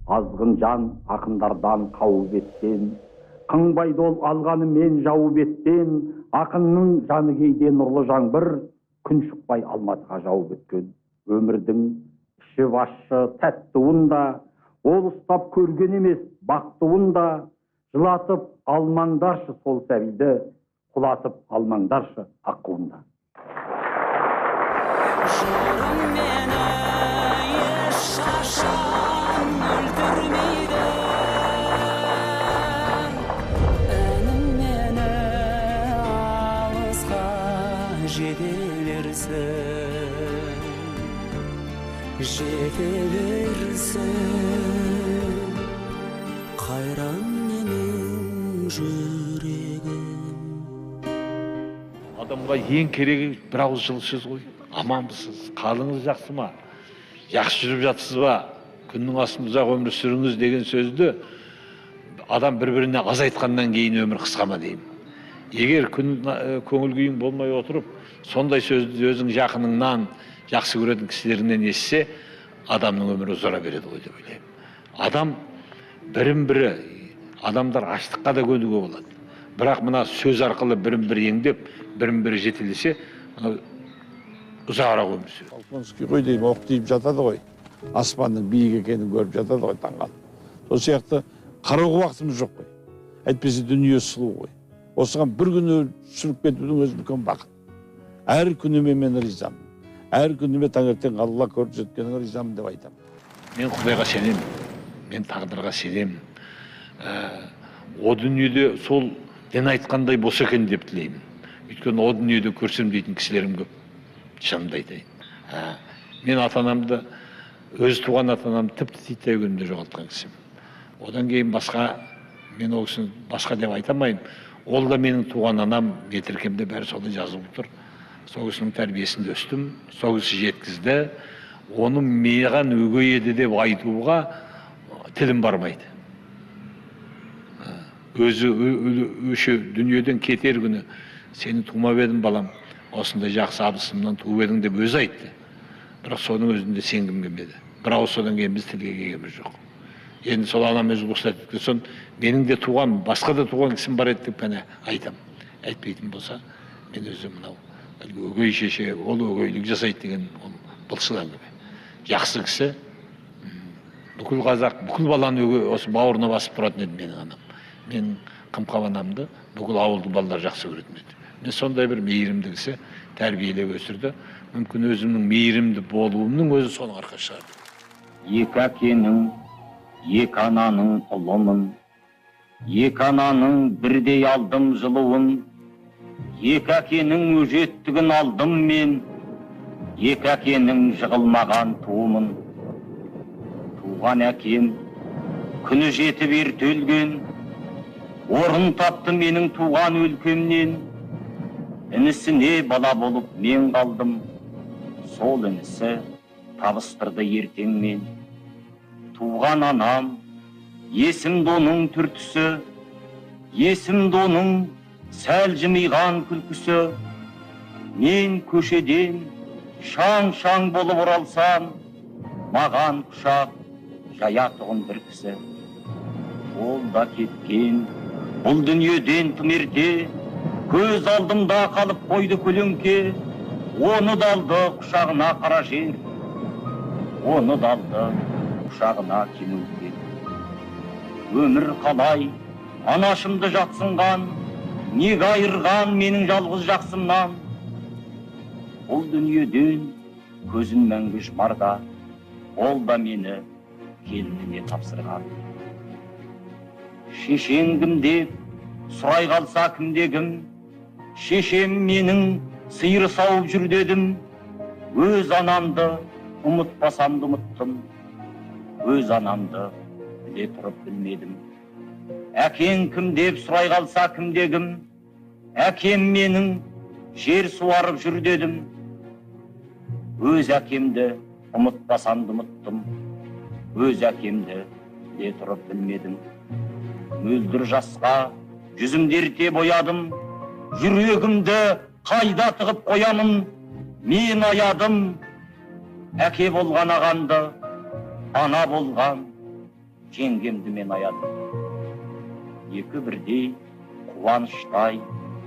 Азғын жан ақындардан қауып еткен, қыңбайды ол алғаны мен жауып еттен, ақынның жаны кейде нұрлы жаңбыр, күн шықпай алматыға жауып өткен. Өмірдің іші басшы тәттіуін да, ол ұстап көрген емес бақтыуын да, жылатып алмаңдаршы сол сәбиді, құлатып алмаңдаршы аққуында. Жырым мені ешқашан өлтірмейді, әнім мені алысқа жетелерсің, қайран менің жүрегім. Адамға ең керегі бір ауыз жылы сөз ғой. Аманбысыз, қалыңыз жақсы ма? Жақсы жүріп жатсыз ба? Күннің астында ұзақ өмір сүріңіз деген сөзді адам бір-біріне аз айтқаннан кейін өмір қысқа ма деймін. Егер көңіл күйің болмай отырып, сондай сөзді өзің жақыныңнан, жақсы көретін кісілерінен естісе, адамның өмірі ұзара береді ғой деп ойлаймын. Адам бірін-бірі, адамдар аштыққа да көнуге болады. Бірақ мына сөз арқылы бірін-бірі еңдеп, бірін-бірі жетелесе, ұзағырақ өмір сүреді. Толконский ғой деймін, оқ дейіп жатады ғой. Аспанның биік екенін көріп жатады ғой таңғалып. Сол сияқты қарауға уақытымыз жоқ қой. Әйтпесе дүние сұлу ғой. Осыған бір күн сүріп кетудің өзі үлкен бақыт. Әр күніме мен ризамын. Әр күніме таңертең Алла көріп жеткеніңе ризамын деп айтамын. Мен Құдайға сенемін, мен тағдырға сенемін. О дүниеде сол дін айтқандай болса екен деп тілеймін. Өйткені о дүниеде көрсем дейтін кісілерім көп. Шынымды айтайын. Мен ата-анамды, өз туған ата-анамды тіпті титтей күнімде жоғалтқан кісім. Одан кейін басқа, мен ол кісіні басқа деп айтамайым. Ол да менің туған анам, метіркемде бәрі солай жазылып тұр. Сол кісінің тәрбиесінде өстім, сол кісі жеткізді. Оны маған өгей еді деп айтуға тілім бармайды. Өзі өші дүниеден кетер күні, сені тумап едім балам, осындай жақсы абысымнан туып едің деп өзі айтты. Бірақ соның өзінде сенгім келмеді. Бірақ содан кейін біз тілге келгеніміз жоқ. Енді сол анам өзі рұқсат еткен соң, менің де туған, басқа да туған кісім бар еді деп пәне айтам. Айтпайтын болса, мен өзім мынау өгей шеше, ол өгейлік жасайды деген былшыл әңгіме. Жақсы кісі, бүкіл қазақ, бүкіл баланы осы бауырына басып тұратын еді менің анам. Мен қымқабанамды бүкіл ауылды балалар жақсы көретін еді. Мен сондай бір мейірімді кісі тәрбиелеп өсірді. Мүмкін өзімнің мейірімді болуымның өзі соның арқасы шығарды. Екі әкенің, екі ананың ұлымын, екі ананың бірдей алдым жылуын, екі әкенің өжеттігін алдым мен, екі әкенің жығылмаған туымын. Туған әкем күні жетіп ерте өлген, орын тапты менің туған өлкемнен. Інісіне бала болып мен қалдым, сол інісі табыстырды ертеңмен. Туған анам, есімді оның түртісі, есімді оның сәл жымиған күлкісі. Мен көшеден шаң-шаң болып оралсам, маған құшақ жаятұғын бір кісі. Ол да кеткен, бұл дүниеден тым ерте, көз алдымда қалып қойды көлеңке. Оны далды құшағына қара жер, оны далды құшағына кемелге. Өмір қалай анашымды жатсынған, неге айырған менің жалғыз жақсымнан. Бұл дүниеден көзін мәңгі жұмарда, ол да мені келініне тапсырған. Шешең кім деп сұрай қалса кімде-кім, шешем менің сиыр сауып жүр дедім. Өз анамды ұмытпасамды ұмыттым, өз анамды біле тұрып білмедім. Әкең кім деп сұрай қалса кімде-кім, әкем менің жер суарып жүр дедім. Өз әкемді ұмытпасамды ұмыттым, өз әкемді біле тұрып білмедім. Мөлдір жасқа жүзімді ерте боядым, жүрегімді қайда тығып қоямын. Мен аядым әке болған ағамды, ана болған жеңгемді мен аядым. Екі бірдей, қуаныштай,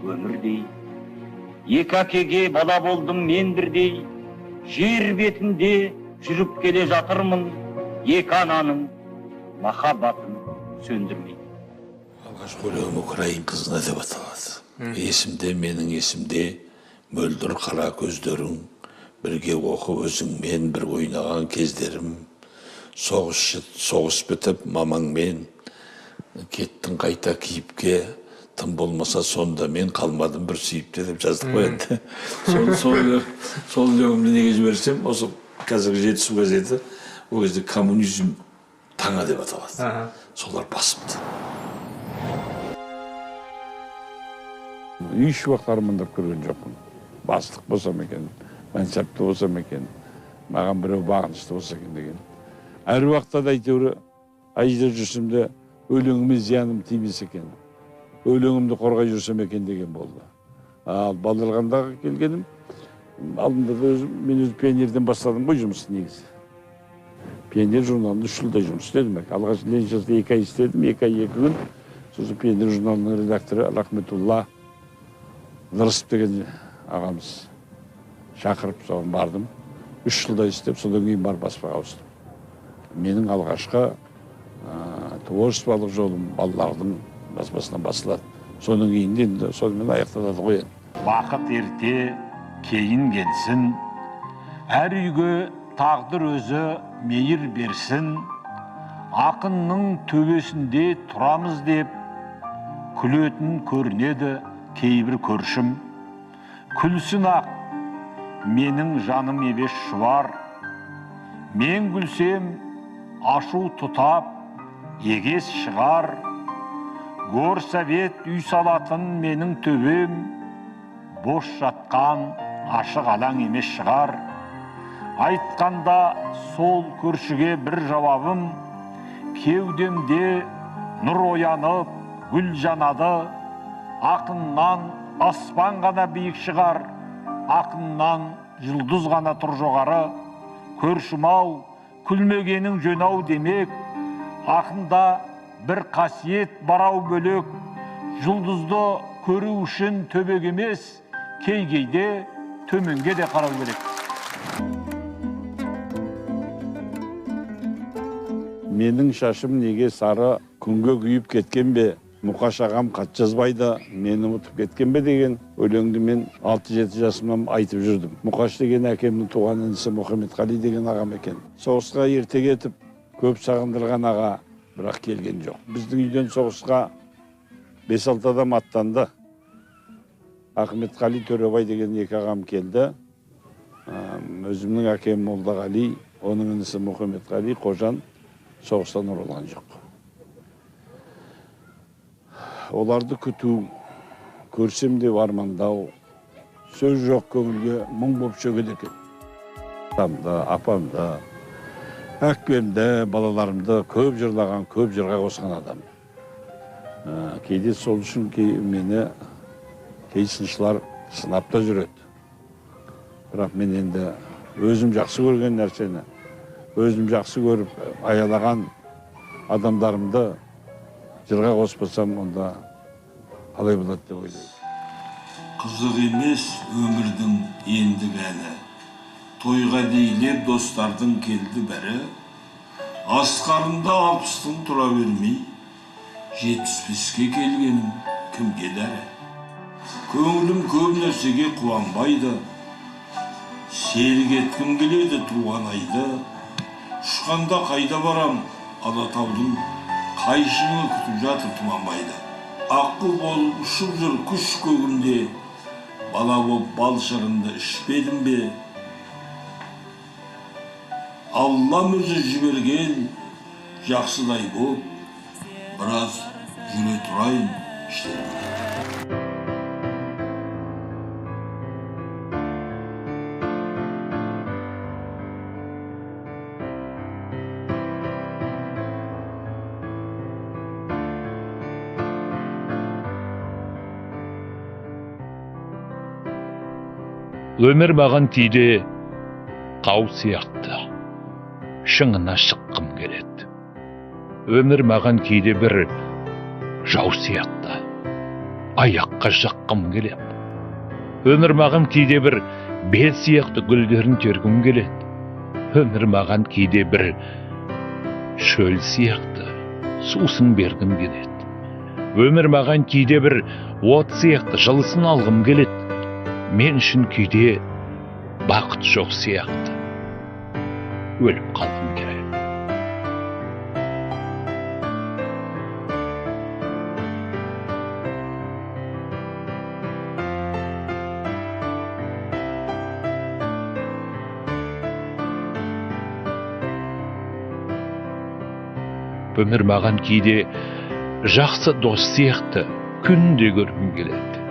өмірдей. Екі әкеге бала болдым мен бірдей. Жер бетінде жүріп келе жатырмын, екі ананың махаббатын сөндірмей. Алғашқы өлеңім Украин қызына деп аталады. Есімде, менің есімде, мөлдір қара көздерің, бірге оқып өзіңмен бір ойнаған кездерім. Соғыс бітіп мамаңмен, кеттің қайта киіпке, тым болмаса сонда мен қалмадым бір сүйіпте деп жаздық қой енді. Сол өлеңімді неге жіберсем, осы қазіргі Жетісу газеті, ол кезде коммунизм таңа деп аталады. Солар басыпты. Еш уақыт армандап көрген жоқпын. Бастық болсам екен, мәнсапты болсам екен, маған біреу бағынышты болса екен деген. Әр уақытта да әйтеуір айда жүрсем де өлеңіме зияным тимесе екен. Өлеңімді қорғай жүрсем екен деген болды. Ал Балдырғандағы келгенім, алдында да мен өзім пионерден бастадым ғой жұмысты негізі. Пионер журналында 3 жылдай жұмыс істедім. Алғаш Лениншаста 2 ай істедім, 2 ай 2 күн. Сосын пионер журналының редакторы Рахметулла Нұрысып деген ағамыз шақырып соған бардым. 3 жылдай істеп, содан кейін барып баспаға ауыстым. Менің алғашқы творчестволық жолым балалардың баспасынан басылады. Содан кейін енді сонымен аяқталады ғой. Бақыт ерте, кейін келсін, әр үйге тағдыр өзі мейір берсін, ақынның төбесінде тұрамыз деп, күлетін көрінеді кейбір көршім. Күлсін ақ, менің жаным ебеш шұбар, мен күлсем, ашу тұтап, егес шығар, горсовет үй салатын менің төбем, бош жатқан ашық алаң емес шығар. Айтқанда сол көршіге бір жауабым, кеудемде нұр оянып, гүл жанады, ақыннан аспан ғана биік шығар, ақыннан жұлдыз ғана тұр жоғары. Көршім-ау, күлмегенің жөн-ау демек, ақында бір қасиет барау бөлек, жұлдызды көру үшін төбек емес, кей-кейде төменге де қарау керек. Менің шашым неге сары күнге күйіп кеткен бе, Мұқаш ағам қат жазбайды, мені ұмытып кеткен бе деген өлеңді мен 6-7 жасымнан айтып жүрдім. Мұқаш деген әкемнің туған інісі Мұхаммедқали деген ағам екен. Соғысқа ерте кетіп, көп сағындырған аға, бірақ келген жоқ. Біздің үйден соғысқа 5-6 адам аттанды. Ахметқали, Төребай деген 2 ағам келді. Өзімнің әкем Молдағали, оның інісі Мұхаммедқали, Қожан соғыстан оралған жоқ. Оларды күту, көрсем де армандау, сөз жоқ көңілге мұң боп шөгеді екен. Атамды, апамды, әкемді, балаларымды көп жырлаған, көп жырға қосқан адам. Кейде сол үшін мені кей сыншылар сынап та жүреді. Бірақ мен енді өзім жақсы көрген нәрсені, өзім жақсы көріп аялаған адамдарымды жырға қоспасам, онда қалай болады деп ойлаймын. Қызық емес өмірдің ендігі әні, тойға дейлеп достардың келді бәрі, асқарында 60-тың тұра бермей, 75-ке келгенім кімге дәрі. Көңілім көп нәрсеге қуанбайды, серік еткім келеді туған айды, ұшқанда қайда барам, Алатаудың қайшыны күтіп жатыр Тұманбайды. Аққу болып ұшып жүр күш көгінде, бала болып бал шырынды ішпедім бе? Аллам өзі жіберген жақсыдай болып, біраз жүре тұрайын іштерімде. Өмір маған тиді қау сияқты, шыңына шыққым келеді. Өмір маған кейде бір жау сияқты аяққа жыққым келеді. Өмір маған кейде бір бел сияқты гүлдерін тергім келеді. Өмір маған кейде бір шөл сияқты сусын бергім келеді. Өмір маған кейде бір от сияқты жылысын алғым келеді. Мен үшін кейде бақыт жоқ сияқты өліп қалғым келеді. Өмір маған кейде жақсы дос сияқты күнде көргім келеді.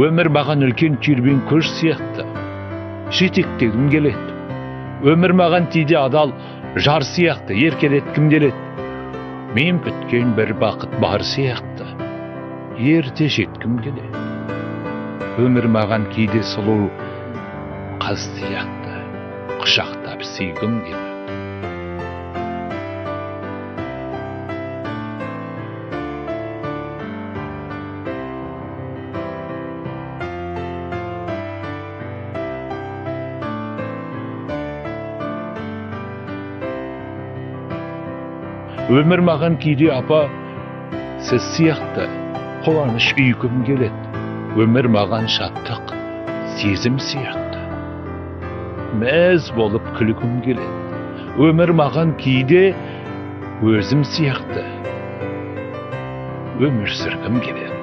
Өмір маған үлкен түйірбен көш сияқты жетектегім келеді. Өмір маған кейде адал жар сияқты еркелеткім келеді. Мен күткен бір бақыт бар сияқты ерте жеткім келеді. Өмір маған кейде сұлу қыз сияқты құшақтап сүйгім келеді. Өмір маған кейде апа сіз сияқты қуаныш үйгім келеді. Өмір маған шаттық сезім сияқты мәз болып күлгім келеді. Өмір маған кейде өзім сияқты өмір сүргім келеді.